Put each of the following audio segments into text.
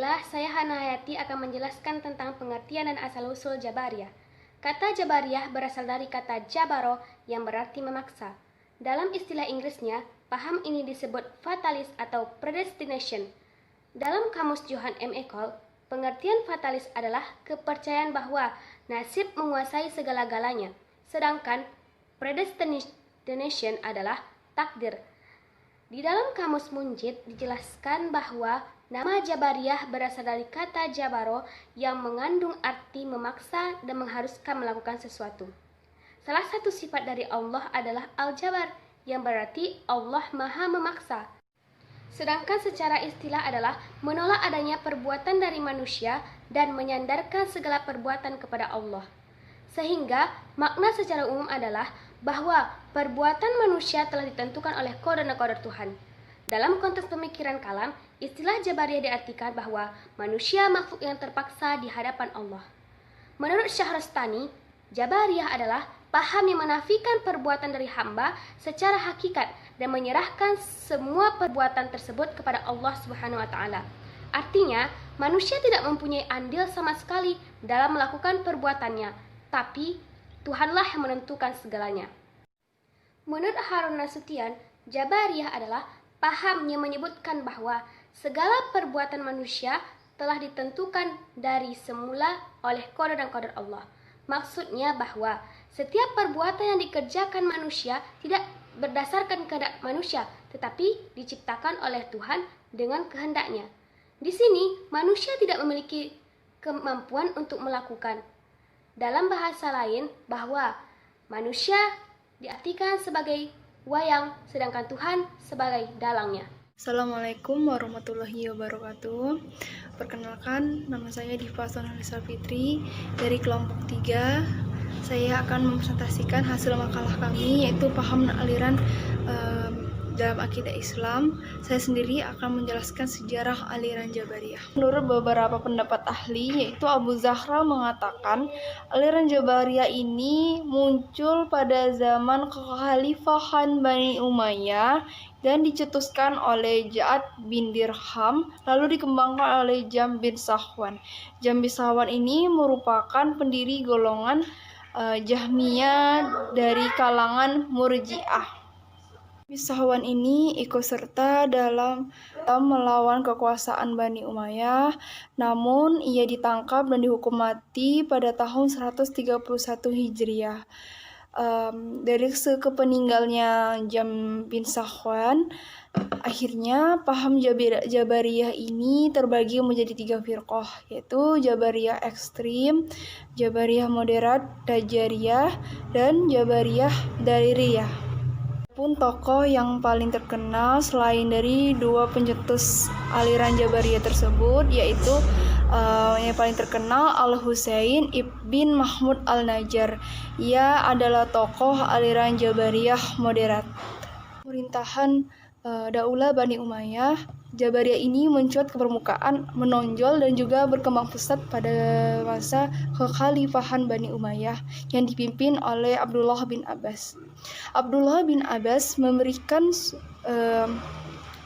Bismillah, saya Hana Hayati akan menjelaskan tentang pengertian dan asal-usul Jabariyah. Kata Jabariyah berasal dari kata jabaro yang berarti memaksa. Dalam istilah Inggrisnya, paham ini disebut fatalis atau predestination. Dalam kamus Johann M. Eckel, pengertian fatalis adalah kepercayaan bahwa nasib menguasai segala-galanya, sedangkan predestination adalah takdir. Di dalam kamus Munjid dijelaskan bahwa nama Jabariyah berasal dari kata jabaro yang mengandung arti memaksa dan mengharuskan melakukan sesuatu. Salah satu sifat dari Allah adalah Al-Jabar, yang berarti Allah Maha Memaksa. Sedangkan secara istilah adalah menolak adanya perbuatan dari manusia dan menyandarkan segala perbuatan kepada Allah. Sehingga makna secara umum adalah bahwa perbuatan manusia telah ditentukan oleh qada Tuhan. Dalam konteks pemikiran kalam, istilah Jabariyah diartikan bahwa manusia makhluk yang terpaksa di hadapan Allah. Menurut Syahrastani, Jabariyah adalah paham yang menafikan perbuatan dari hamba secara hakikat dan menyerahkan semua perbuatan tersebut kepada Allah Subhanahu wa taala. Artinya, manusia tidak mempunyai andil sama sekali dalam melakukan perbuatannya, tapi Tuhanlah yang menentukan segalanya. Menurut Harun Nasution, Jabariyah adalah paham yang menyebutkan bahwa segala perbuatan manusia telah ditentukan dari semula oleh qada dan qadar Allah. Maksudnya bahwa setiap perbuatan yang dikerjakan manusia tidak berdasarkan kehendak manusia, tetapi diciptakan oleh Tuhan dengan kehendaknya. Di sini, manusia tidak memiliki kemampuan untuk melakukan. Dalam bahasa lain, bahwa manusia diartikan sebagai wayang, sedangkan Tuhan sebagai dalangnya. Assalamualaikum warahmatullahi wabarakatuh. Perkenalkan, nama saya Diva Sonalisa Fitri dari kelompok 3. Saya akan mempresentasikan hasil makalah kami, yaitu paham dan aliran dalam akidah Islam. Saya sendiri akan menjelaskan sejarah aliran Jabariyah. Menurut beberapa pendapat ahli, yaitu Abu Zahra mengatakan aliran Jabariyah ini muncul pada zaman kekhalifahan Bani Umayyah dan dicetuskan oleh Ja'ad bin Dirham, lalu dikembangkan oleh Jam bin Safwan. Jam bin Safwan ini merupakan pendiri golongan Jahmiyah dari kalangan Murji'ah. Safwan ini ikut serta dalam melawan kekuasaan Bani Umayyah, namun ia ditangkap dan dihukum mati pada tahun 131 Hijriah. Dari sekepeninggalnya Jam bin Safwan, akhirnya paham Jabariyah ini terbagi menjadi 3 firqah, yaitu Jabariyah ekstrim, Jabariyah moderat, Dajariyah, dan Jabariyah Daririyah. Pun tokoh yang paling terkenal selain dari 2 pencetus aliran Jabariyah tersebut, yaitu yang paling terkenal Al-Husain ibn Mahmud Al-Najjar. Ia adalah tokoh aliran Jabariyah moderat. Pemerintahan Daulah Bani Umayyah, Jabariyah ini mencuat ke permukaan, menonjol dan juga berkembang pesat pada masa kekhalifahan Bani Umayyah yang dipimpin oleh Abdullah bin Abbas. Abdullah bin Abbas memberikan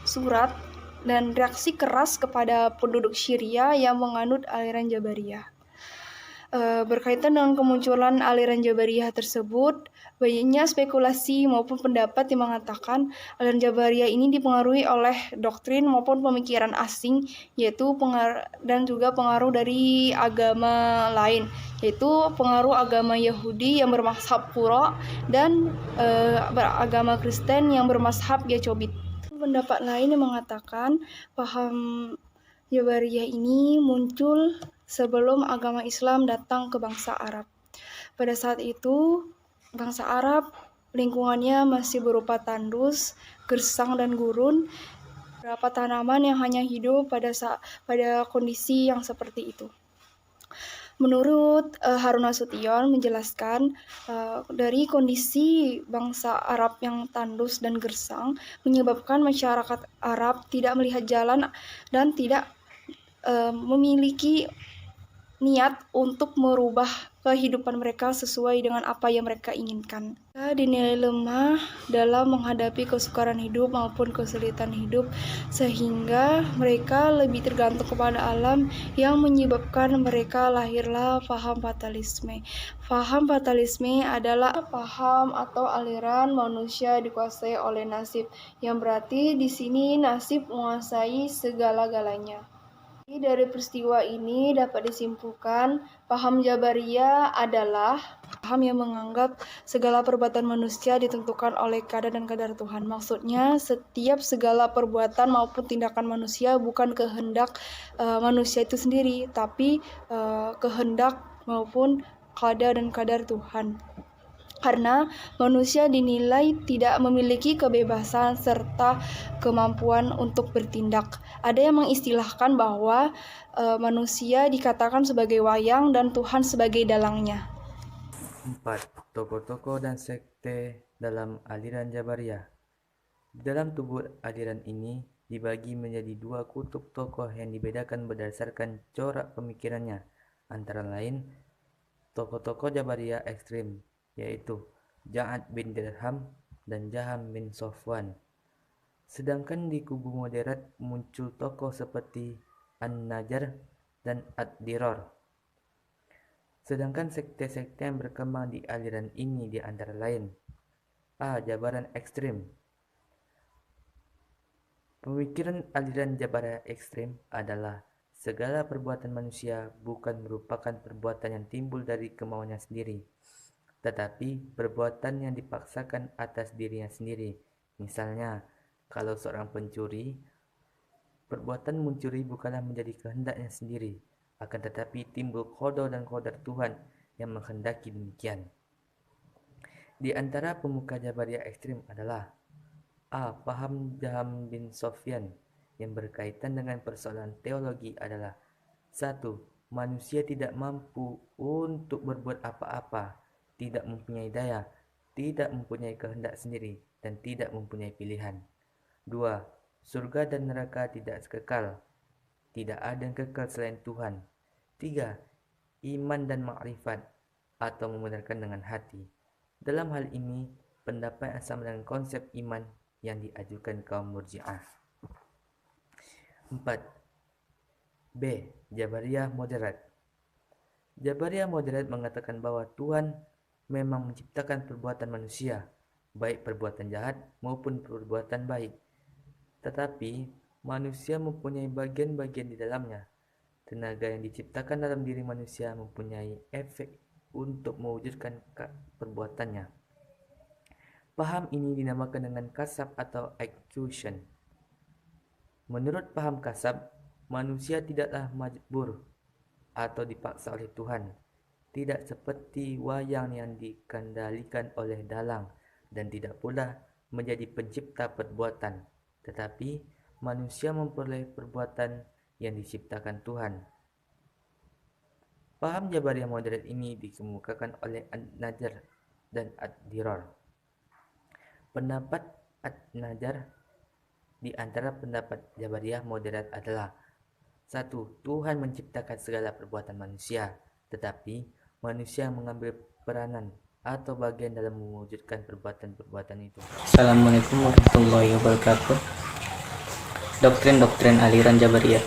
surat dan reaksi keras kepada penduduk Syria yang menganut aliran Jabariyah. Berkaitan dengan kemunculan aliran Jabariyah tersebut, banyaknya spekulasi maupun pendapat yang mengatakan aliran Jabariyah ini dipengaruhi oleh doktrin maupun pemikiran asing, yaitu dan juga pengaruh dari agama lain, yaitu pengaruh agama Yahudi yang bermazhab Qura dan agama Kristen yang bermazhab Jacobit. Pendapat lain yang mengatakan paham Jabariyah ini muncul sebelum agama Islam datang ke bangsa Arab. Pada saat itu, bangsa Arab lingkungannya masih berupa tandus, gersang, dan gurun. Beberapa tanaman yang hanya hidup pada kondisi yang seperti itu. Menurut Harun Nasution menjelaskan dari kondisi bangsa Arab yang tandus dan gersang menyebabkan masyarakat Arab tidak melihat jalan dan tidak memiliki niat untuk merubah kehidupan mereka sesuai dengan apa yang mereka inginkan. Mereka dinilai lemah dalam menghadapi kesukaran hidup maupun kesulitan hidup, sehingga mereka lebih tergantung kepada alam yang menyebabkan mereka lahirlah paham fatalisme. Paham fatalisme adalah paham atau aliran manusia dikuasai oleh nasib, yang berarti di sini nasib menguasai segala-galanya. Dari peristiwa ini dapat disimpulkan, paham Jabariyah adalah paham yang menganggap segala perbuatan manusia ditentukan oleh kadar dan kadar Tuhan. Maksudnya, setiap segala perbuatan maupun tindakan manusia bukan kehendak manusia itu sendiri, tapi kehendak maupun kadar dan kadar Tuhan. Karena manusia dinilai tidak memiliki kebebasan serta kemampuan untuk bertindak. Ada yang mengistilahkan bahwa manusia dikatakan sebagai wayang dan Tuhan sebagai dalangnya. 4. Tokoh-tokoh dan sekte dalam aliran Jabariyah. Dalam tubuh aliran ini dibagi menjadi dua kutub tokoh yang dibedakan berdasarkan corak pemikirannya, antara lain tokoh-tokoh Jabariyah ekstrim, yaitu Ja'ad bin Dirham dan Jaham bin Sofwan. Sedangkan di kubu moderat muncul tokoh seperti An-Najjar dan Ad-Dirar. Sedangkan sekte-sekte yang berkembang di aliran ini di antara lain: A. Jabaran ekstrim. Pemikiran aliran Jabariyah ekstrim adalah segala perbuatan manusia bukan merupakan perbuatan yang timbul dari kemauannya sendiri, tetapi perbuatan yang dipaksakan atas dirinya sendiri. Misalnya, kalau seorang pencuri, perbuatan mencuri bukanlah menjadi kehendaknya sendiri, akan tetapi timbul qada dan qadar Tuhan yang menghendaki demikian. Di antara pemuka Jabariyah ekstrim adalah A. Paham Jaham bin Sofyan yang berkaitan dengan persoalan teologi adalah 1. Manusia tidak mampu untuk berbuat apa-apa, tidak mempunyai daya, tidak mempunyai kehendak sendiri, dan tidak mempunyai pilihan. 2. Surga dan neraka tidak kekal, tidak ada yang kekal selain Tuhan. 3. Iman dan makrifat, atau membenarkan dengan hati. Dalam hal ini, pendapat yang sama dengan konsep iman yang diajukan kaum Murji'ah. 4. B. Jabariyah moderat. Jabariyah moderat mengatakan bahwa Tuhan memang menciptakan perbuatan manusia, baik perbuatan jahat maupun perbuatan baik. Tetapi manusia mempunyai bagian-bagian di dalamnya. Tenaga yang diciptakan dalam diri manusia mempunyai efek untuk mewujudkan perbuatannya. Paham ini dinamakan dengan kasab atau execution. Menurut paham kasab, manusia tidaklah majbur atau dipaksa oleh Tuhan, tidak seperti wayang yang dikendalikan oleh dalang, dan tidak pula menjadi pencipta perbuatan, tetapi manusia memperoleh perbuatan yang diciptakan Tuhan. Paham Jabariyah moderat ini dikemukakan oleh An-Najjar dan Ad-Dirar. Pendapat Ad-Najjar di antara pendapat Jabariyah moderat adalah 1. Tuhan menciptakan segala perbuatan manusia, tetapi manusia mengambil peranan atau bagian dalam mewujudkan perbuatan-perbuatan itu. Assalamualaikum warahmatullahi wabarakatuh. Doktrin-doktrin aliran Jabariyah.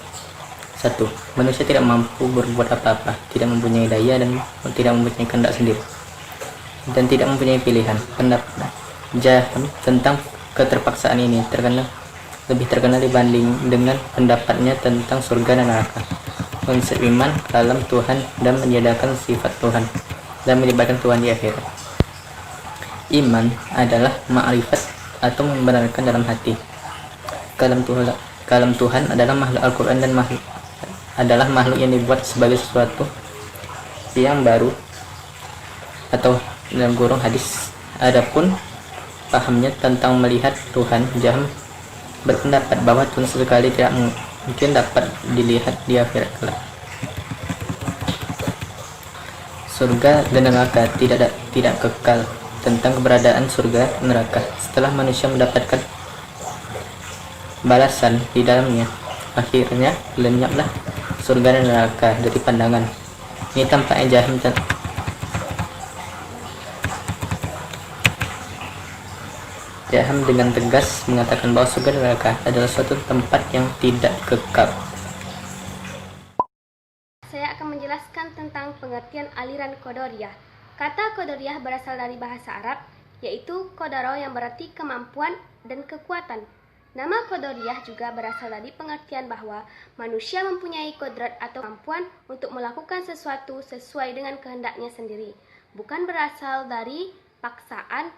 1. Manusia tidak mampu berbuat apa-apa, tidak mempunyai daya dan tidak mempunyai kehendak sendiri, dan tidak mempunyai pilihan. Pendapat Jaham tentang keterpaksaan ini lebih terkenal dibanding dengan pendapatnya tentang surga dan neraka. Konsep iman dalam Tuhan dan menyediakan sifat Tuhan dan melibatkan Tuhan di akhirat. Iman adalah ma'rifat atau membenarkan dalam hati. Kalam Tuhan adalah makhluk Al-Quran dan adalah makhluk yang dibuat sebagai sesuatu yang baru atau dalam kurung hadis. Adapun pahamnya tentang melihat Tuhan, Jaham berpendapat bahwa Tuhan sekali tidak mungkin dapat dilihat di akhirat kelak. Surga dan neraka tidak kekal. Tentang keberadaan surga dan neraka, setelah manusia mendapatkan balasan di dalamnya, akhirnya lenyaplah surga dan neraka dari pandangan. Ini tampaknya Jaham dengan tegas mengatakan bahwa surga dan neraka adalah suatu tempat yang tidak kekal. Saya akan menjelaskan tentang pengertian aliran Qadariyah. Kata Qadariyah berasal dari bahasa Arab, yaitu qadaro yang berarti kemampuan dan kekuatan. Nama Qadariyah juga berasal dari pengertian bahwa manusia mempunyai kodrat atau kemampuan untuk melakukan sesuatu sesuai dengan kehendaknya sendiri, bukan berasal dari paksaan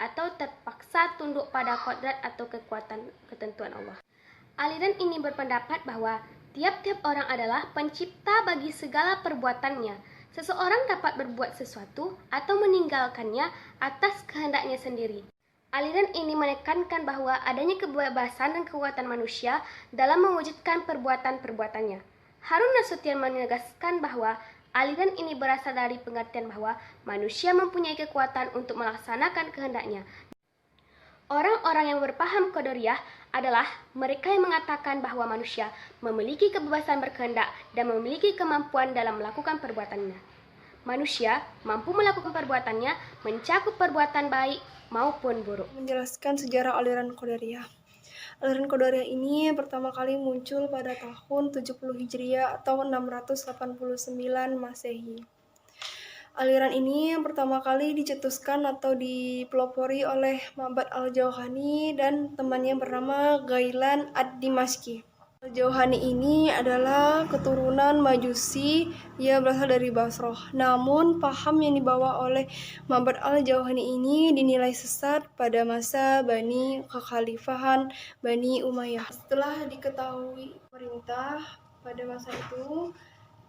atau terpaksa tunduk pada kodrat atau kekuatan ketentuan Allah. Aliran ini berpendapat bahwa tiap-tiap orang adalah pencipta bagi segala perbuatannya. Seseorang dapat berbuat sesuatu atau meninggalkannya atas kehendaknya sendiri. Aliran ini menekankan bahwa adanya kebebasan dan kekuatan manusia dalam mewujudkan perbuatan-perbuatannya. Harun Nasution menegaskan bahwa aliran ini berasal dari pengertian bahwa manusia mempunyai kekuatan untuk melaksanakan kehendaknya. Orang-orang yang berpaham Qadariyah adalah mereka yang mengatakan bahwa manusia memiliki kebebasan berkehendak dan memiliki kemampuan dalam melakukan perbuatannya. Manusia mampu melakukan perbuatannya mencakup perbuatan baik maupun buruk. Menjelaskan sejarah aliran Qadariyah. Aliran Qadariyah ini pertama kali muncul pada tahun 70 Hijriah atau 689 Masehi. Aliran ini pertama kali dicetuskan atau dipelopori oleh Ma'bad al-Jauhani dan temannya bernama Ghailan ad-Dimashqi. Al-Jauhani ini adalah keturunan Majusi, ia berasal dari Basrah. Namun paham yang dibawa oleh Ma'bad al-Jauhani ini dinilai sesat pada masa kekhalifahan Bani Umayyah. Setelah diketahui pemerintah pada masa itu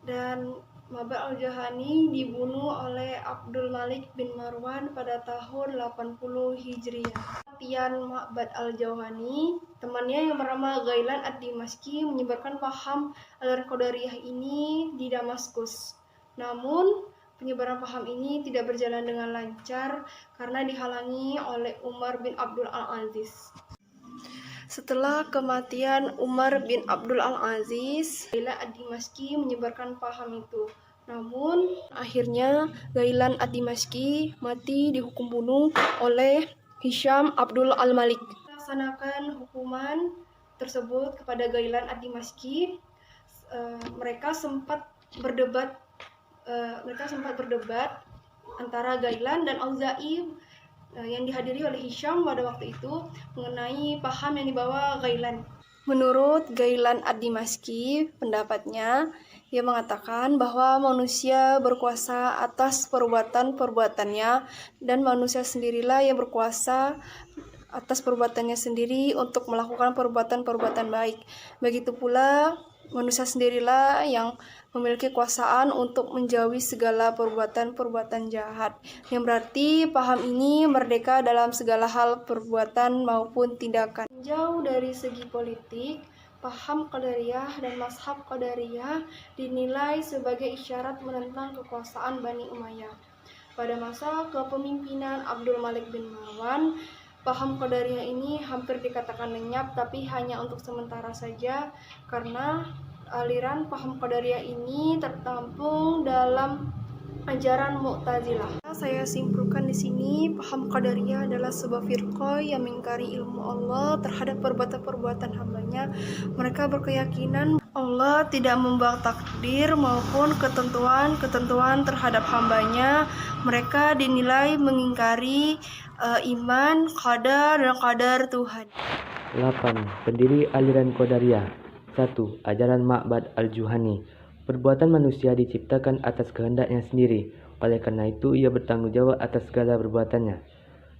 dan Ma'bad al-Jauhani dibunuh oleh Abdul Malik bin Marwan pada tahun 80 Hijriah. Kematian Ma'bad al-Jauhani, temannya yang bernama Ghailan ad-Dimashqi menyebarkan paham aliran Qadariyah ini di Damaskus. Namun, penyebaran paham ini tidak berjalan dengan lancar karena dihalangi oleh Umar bin Abdul al-Aziz. Setelah kematian Umar bin Abdul al-Aziz, Ghailan ad-Dimashqi menyebarkan paham itu. Namun, akhirnya Ghailan ad-Dimashqi mati dihukum bunuh oleh Hisham Abdul al-Malik. Melaksanakan hukuman tersebut kepada Ghailan ad-Dimashqi, mereka sempat berdebat antara Ghailan dan Auza'i yang dihadiri oleh Hisham pada waktu itu mengenai paham yang dibawa Ghailan. Menurut Ghailan ad-Dimashqi, pendapatnya, ia mengatakan bahwa manusia berkuasa atas perbuatan-perbuatannya dan manusia sendirilah yang berkuasa atas perbuatannya sendiri untuk melakukan perbuatan-perbuatan baik. Begitu pula manusia sendirilah yang memiliki kekuasaan untuk menjauhi segala perbuatan-perbuatan jahat. Yang berarti paham ini merdeka dalam segala hal perbuatan maupun tindakan. Jauh dari segi politik, paham Qadariyah dan mazhab Qadariyah dinilai sebagai isyarat menentang kekuasaan Bani Umayyah. Pada masa kepemimpinan Abdul Malik bin Marwan, paham Qadariyah ini hampir dikatakan lenyap, tapi hanya untuk sementara saja karena aliran paham Qadariyah ini tertampung dalam ajaran Mu'tazilah. Saya simpulkan di sini, paham Qadariyah adalah sebuah firqah yang mengingkari ilmu Allah terhadap perbuatan-perbuatan hambanya. Mereka berkeyakinan Allah tidak membawa takdir maupun ketentuan terhadap hambanya. Mereka dinilai mengingkari iman, qadar, dan qadar Tuhan. 8. Pendiri aliran Qadariyah. 1. Ajaran Ma'bad al-Juhani. Perbuatan manusia diciptakan atas kehendaknya sendiri. Oleh karena itu, ia bertanggung jawab atas segala perbuatannya.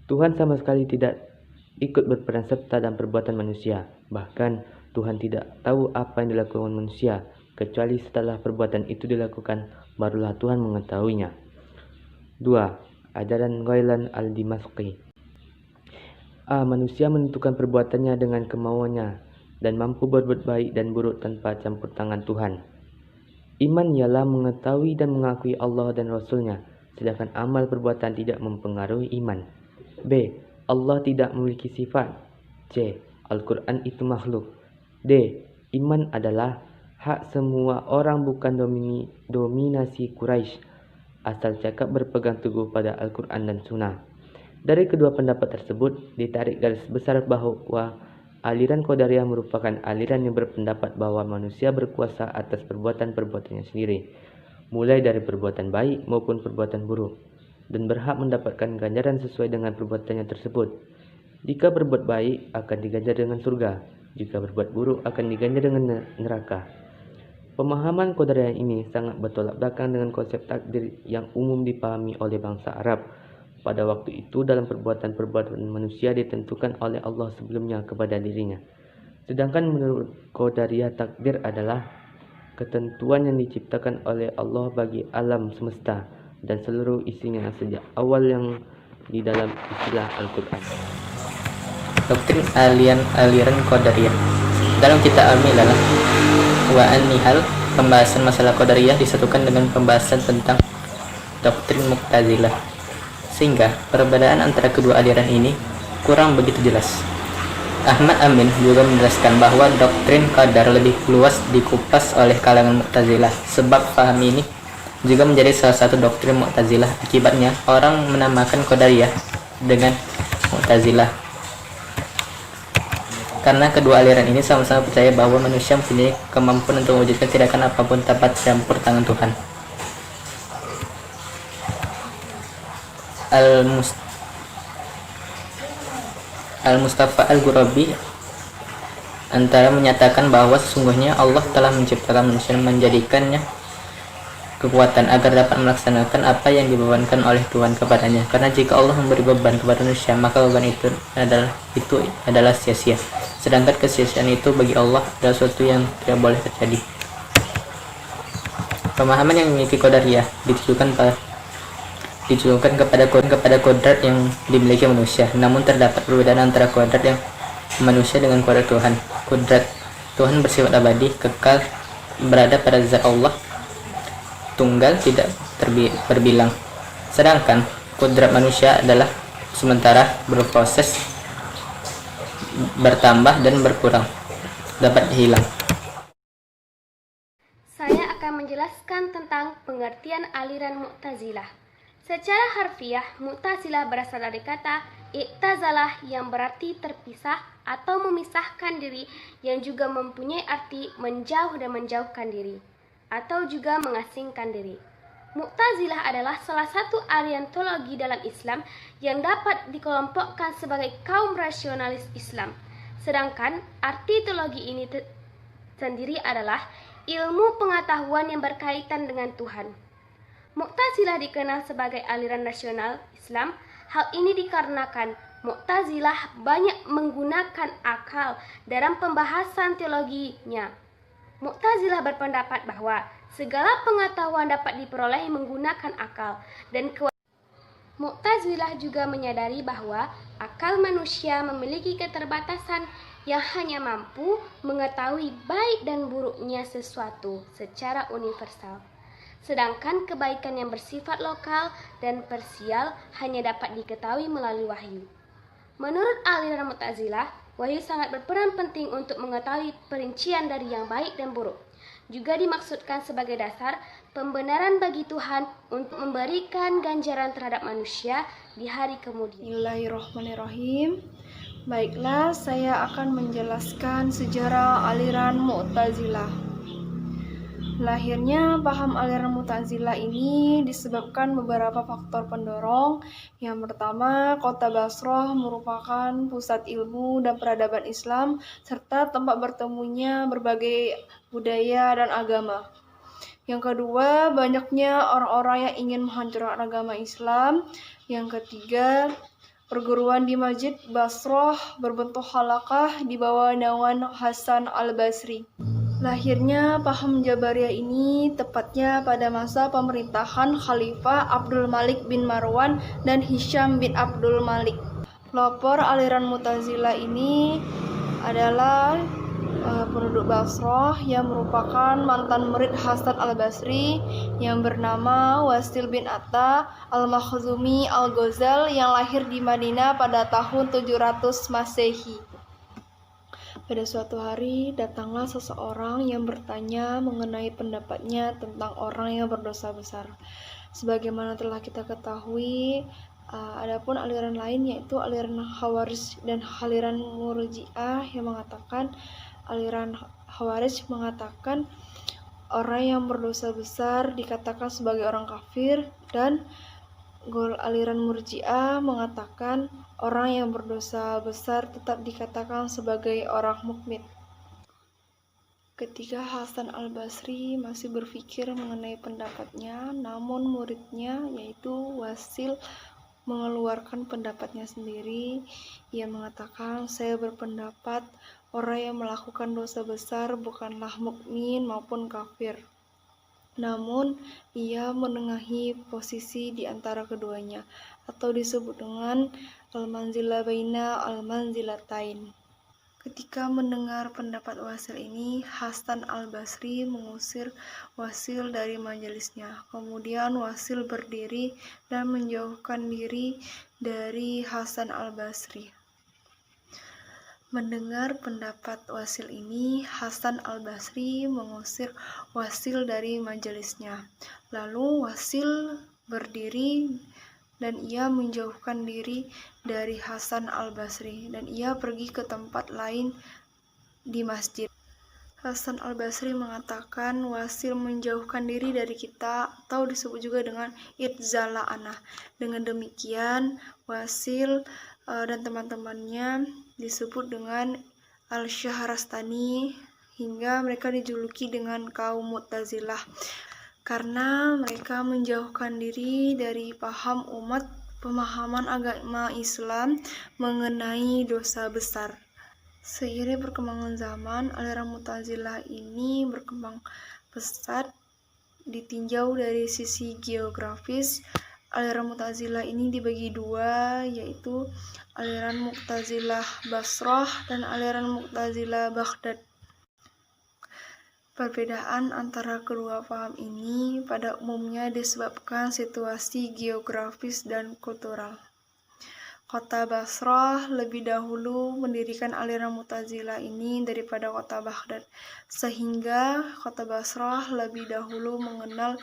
Tuhan sama sekali tidak ikut berperan serta dalam perbuatan manusia. Bahkan, Tuhan tidak tahu apa yang dilakukan manusia, kecuali setelah perbuatan itu dilakukan, barulah Tuhan mengetahuinya. 2. Ajaran Ghailan ad-Dimashqi. Manusia menentukan perbuatannya dengan kemauannya dan mampu berbuat baik dan buruk tanpa campur tangan Tuhan. Iman ialah mengetahui dan mengakui Allah dan Rasul-Nya, sedangkan amal perbuatan tidak mempengaruhi iman. B. Allah tidak memiliki sifat. C. Al-Quran itu makhluk. D. Iman adalah hak semua orang, bukan dominasi Quraisy, asal cakap berpegang teguh pada Al-Quran dan Sunnah. Dari kedua pendapat tersebut, ditarik garis besar bahwa aliran Qadariyah merupakan aliran yang berpendapat bahwa manusia berkuasa atas perbuatan-perbuatannya sendiri, mulai dari perbuatan baik maupun perbuatan buruk, dan berhak mendapatkan ganjaran sesuai dengan perbuatannya tersebut. Jika berbuat baik, akan diganjar dengan surga. Jika berbuat buruk, akan diganjar dengan neraka. Pemahaman Qadariyah ini sangat bertolak belakang dengan konsep takdir yang umum dipahami oleh bangsa Arab. Pada waktu itu, dalam perbuatan-perbuatan manusia ditentukan oleh Allah sebelumnya kepada dirinya. Sedangkan menurut Qadariyah, takdir adalah ketentuan yang diciptakan oleh Allah bagi alam semesta dan seluruh isinya sejak awal yang di dalam istilah Al-Quran. Doktrin aliran Qadariyah. Dalam kitab Al-Milalah wa An-Nihal, pembahasan masalah Qadariyah disatukan dengan pembahasan tentang doktrin Mu'tazilah, sehingga perbedaan antara kedua aliran ini kurang begitu jelas. Ahmad Amin juga menjelaskan bahwa doktrin qadar lebih luas dikupas oleh kalangan Mu'tazilah, sebab paham ini juga menjadi salah satu doktrin Mu'tazilah. Akibatnya, orang menamakan Qadariyah dengan Mu'tazilah, karena kedua aliran ini sama-sama percaya bahwa manusia mempunyai kemampuan untuk mewujudkan tindakan apapun tanpa campur tangan Tuhan. Al-Mustafa Al-Ghurabi antara menyatakan bahwa sesungguhnya Allah telah menciptakan manusia dan menjadikannya kekuatan agar dapat melaksanakan apa yang dibebankan oleh Tuhan kepadanya. Karena jika Allah memberi beban kepada manusia, maka beban itu adalah sia-sia. Sedangkan kesia-siaan itu bagi Allah adalah sesuatu yang tidak boleh terjadi. Pemahaman yang memiliki Qadariyah ditujukan kepada kodrat yang dimiliki manusia. Namun terdapat perbedaan antara kodrat yang manusia dengan kodrat Tuhan. Kodrat Tuhan bersifat abadi, kekal, berada pada zat Allah, tunggal, tidak berbilang. Sedangkan kodrat manusia adalah sementara, berproses, bertambah dan berkurang, dapat hilang. Saya akan menjelaskan tentang pengertian aliran Mu'tazilah. Secara harfiah, Mu'tazilah berasal dari kata i'tazalah yang berarti terpisah atau memisahkan diri, yang juga mempunyai arti menjauh dan menjauhkan diri, atau juga mengasingkan diri. Mu'tazilah adalah salah satu aliran teologi dalam Islam yang dapat dikelompokkan sebagai kaum rasionalis Islam. Sedangkan arti teologi ini sendiri adalah ilmu pengetahuan yang berkaitan dengan Tuhan. Mu'tazilah dikenal sebagai aliran rasional Islam. Hal ini dikarenakan Mu'tazilah banyak menggunakan akal dalam pembahasan teologinya. Mu'tazilah berpendapat bahwa segala pengetahuan dapat diperoleh menggunakan akal, dan Mu'tazilah juga menyadari bahwa akal manusia memiliki keterbatasan yang hanya mampu mengetahui baik dan buruknya sesuatu secara universal. Sedangkan kebaikan yang bersifat lokal dan parsial hanya dapat diketahui melalui wahyu. Menurut aliran Mu'tazilah, wahyu sangat berperan penting untuk mengetahui perincian dari yang baik dan buruk. Juga dimaksudkan sebagai dasar pembenaran bagi Tuhan untuk memberikan ganjaran terhadap manusia di hari kemudian. Bismillahirrahmanirrahim. Baiklah, saya akan menjelaskan sejarah aliran Mu'tazilah. Lahirnya paham aliran Mu'tazilah ini disebabkan beberapa faktor pendorong. Yang pertama, kota Basrah merupakan pusat ilmu dan peradaban Islam serta tempat bertemunya berbagai budaya dan agama. Yang kedua, banyaknya orang-orang yang ingin menghancurkan agama Islam. Yang ketiga, perguruan di Masjid Basrah berbentuk halaqah di bawah naungan Hasan al-Basri. Lahirnya paham Jabariyah ini tepatnya pada masa pemerintahan Khalifah Abdul Malik bin Marwan dan Hisham bin Abdul Malik. Pelopor aliran Mu'tazilah ini adalah penduduk Basrah yang merupakan mantan murid Hasan al-Basri yang bernama Wasil bin Atta al-Makhzumi al-Ghazal yang lahir di Madinah pada tahun 700 Masehi. Pada suatu hari, datanglah seseorang yang bertanya mengenai pendapatnya tentang orang yang berdosa besar. Sebagaimana telah kita ketahui, Adapun aliran lain yaitu aliran Khawarij dan aliran Murji'ah yang mengatakan aliran Khawarij mengatakan orang yang berdosa besar dikatakan sebagai orang kafir, dan aliran Murji'ah mengatakan orang yang berdosa besar tetap dikatakan sebagai orang mukmin. Ketika Hasan al-Basri masih berpikir mengenai pendapatnya, namun muridnya yaitu Wasil mengeluarkan pendapatnya sendiri. Ia mengatakan, saya berpendapat orang yang melakukan dosa besar bukanlah mukmin maupun kafir. Namun, ia menengahi posisi di antara keduanya, atau disebut dengan al-manzilah baina al-manzilatain. Ketika mendengar pendapat Wasil ini, Hasan al-Basri mengusir Wasil dari majelisnya. Kemudian Wasil berdiri dan menjauhkan diri dari Hasan al-Basri. Mendengar pendapat Wasil ini, Hasan al-Basri mengusir Wasil dari majelisnya. Lalu Wasil berdiri dan ia menjauhkan diri dari Hasan al-Basri, dan ia pergi ke tempat lain di masjid. Hasan al-Basri mengatakan, Wasil menjauhkan diri dari kita, atau disebut juga dengan idzala anah. Dengan demikian, Wasil dan teman-temannya disebut dengan al-Syahrastani, hingga mereka dijuluki dengan kaum Mu'tazilah, karena mereka menjauhkan diri dari paham umat pemahaman agama Islam mengenai dosa besar. Seiring perkembangan zaman, aliran Mu'tazilah ini berkembang pesat. Ditinjau dari sisi geografis, aliran Mu'tazilah ini dibagi dua, yaitu aliran Mu'tazilah Basrah dan aliran Mu'tazilah Baghdad. Perbedaan antara kedua paham ini pada umumnya disebabkan situasi geografis dan kultural. Kota Basrah lebih dahulu mendirikan aliran Mu'tazilah ini daripada kota Baghdad, sehingga kota Basrah lebih dahulu mengenal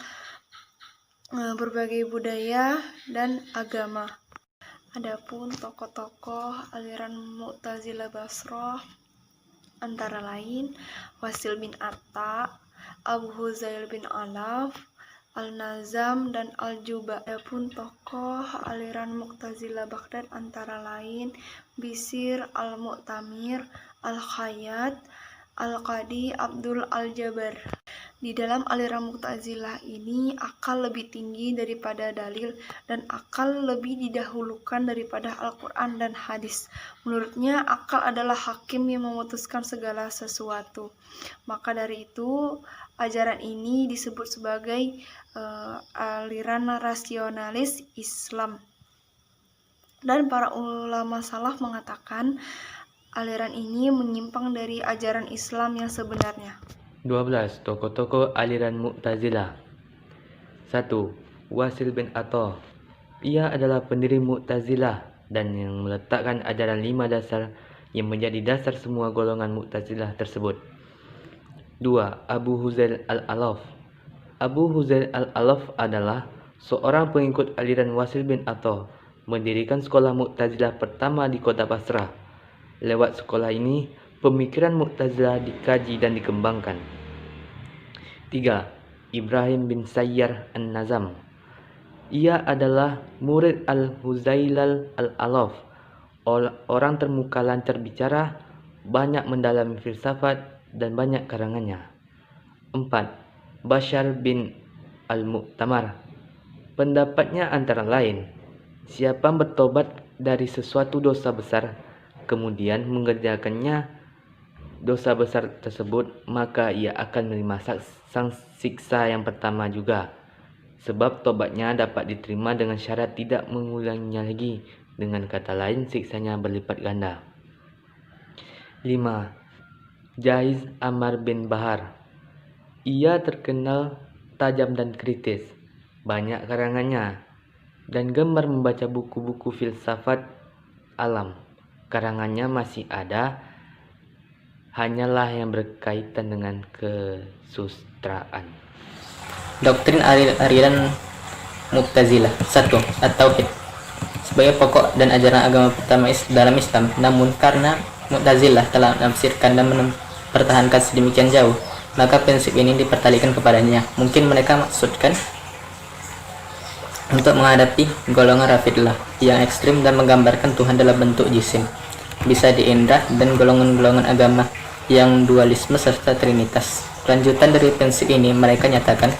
berbagai budaya dan agama. Adapun tokoh-tokoh aliran Mu'tazilah Basrah antara lain Wasil bin Atta, Abu Huzail bin Alaf, Al-Nazam, dan Al-Juba. Adapun tokoh aliran Mu'tazilah Baghdad antara lain Bisir Al-Mu'tamir, Al-Khayyat, Al-Qadi Abdul Al-Jabar. Di dalam aliran Mu'tazilah ini, akal lebih tinggi daripada dalil, dan akal lebih didahulukan daripada Al-Quran dan hadis. Menurutnya, akal adalah hakim yang memutuskan segala sesuatu. Maka dari itu, ajaran ini disebut sebagai aliran rasionalis Islam. Dan para ulama salaf mengatakan, aliran ini menyimpang dari ajaran Islam yang sebenarnya. 12. Tokoh-tokoh aliran Mu'tazilah. 1. Wasil bin Atta. Ia adalah pendiri Mu'tazilah dan yang meletakkan ajaran 5 dasar yang menjadi dasar semua golongan Mu'tazilah tersebut. 2. Abu Huzail al-Alaf. Abu Huzail al-Alaf adalah seorang pengikut aliran Wasil bin Atta, mendirikan sekolah Mu'tazilah pertama di kota Basrah. Lewat sekolah ini, pemikiran Mu'tazilah dikaji dan dikembangkan. 3. Ibrahim bin Sayyar an-Nazam. Ia adalah murid Al-Huzailal al-Alaf, orang termuka lancar bicara, banyak mendalami filsafat, dan banyak karangannya. 4. Bashar bin Al-Mu'tamar. Pendapatnya antara lain, siapa bertobat dari sesuatu dosa besar, kemudian mengerjakannya dosa besar tersebut, maka ia akan menerima sang siksa yang pertama juga, sebab tobatnya dapat diterima dengan syarat tidak mengulanginya lagi. Dengan kata lain, siksanya berlipat ganda. 5. Jaiz Amar bin Bahar. Ia terkenal tajam dan kritis, banyak karangannya, dan gemar membaca buku-buku filsafat alam. Karangannya masih ada, hanyalah yang berkaitan dengan kesusastraan. Doktrin aliran Mu'tazilah. 1. At-Tauhid. sebagai pokok dan ajaran agama pertama dalam Islam. Namun karena Mu'tazilah telah menafsirkan dan mempertahankan sedemikian jauh, maka prinsip ini dipertalikan kepadanya. Mungkin mereka maksudkan untuk menghadapi golongan Rafidlah yang ekstrim dan menggambarkan Tuhan dalam bentuk jisim, bisa diindra, dan golongan-golongan agama yang dualisme serta trinitas. Lanjutan dari prinsip ini, mereka nyatakan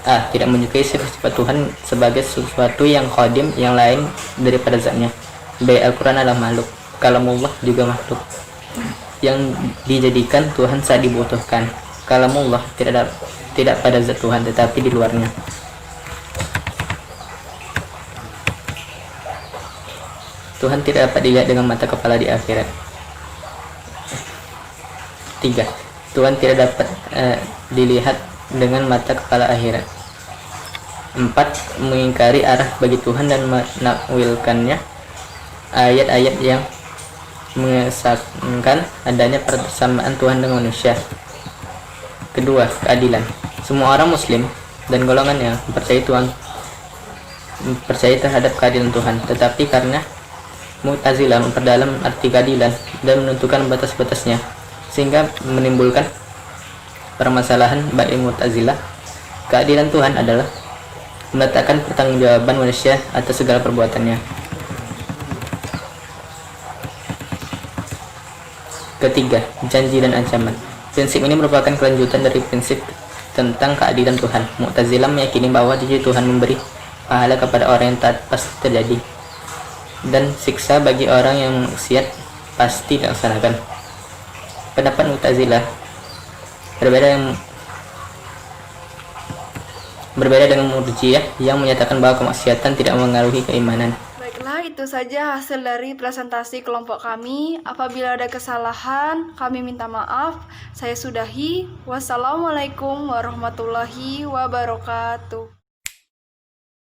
A. Tidak menyukai sifat Tuhan sebagai sesuatu yang qadim, yang lain daripada zatnya. B. Al-Quran adalah makhluk, kalamullah juga makhluk yang dijadikan Tuhan saat dibutuhkan. Kalamullah tidak pada zat Tuhan tetapi di luarnya. Tuhan tidak dapat dilihat dengan mata kepala di akhirat. 3. Tuhan tidak dapat dilihat dengan mata kepala akhirat. 4. Mengingkari arah bagi Tuhan dan menakwilkannya ayat-ayat yang mengesahkan adanya persamaan Tuhan dengan manusia. Kedua, keadilan. Semua orang Muslim dan golongan yang percaya terhadap keadilan Tuhan, tetapi karena Mu'tazilah memperdalam arti keadilan dan menentukan batas-batasnya, sehingga menimbulkan permasalahan bagi Mu'tazilah. Keadilan Tuhan adalah meletakkan pertanggungjawaban manusia atas segala perbuatannya. Ketiga, janji dan ancaman. Prinsip ini merupakan kelanjutan dari prinsip tentang keadilan Tuhan. Mu'tazilah meyakini bahwa janji Tuhan memberi pahala kepada orang yang taat pasti terjadi, dan siksa bagi orang yang maksiat pasti dilaksanakan. Pendapat Mu'tazilah berbeda dengan Murji'ah yang menyatakan bahwa kemaksiatan tidak mengaruhi keimanan. Baiklah, itu saja hasil dari presentasi kelompok kami. Apabila ada kesalahan, kami minta maaf. Saya sudahi. Wassalamualaikum warahmatullahi wabarakatuh.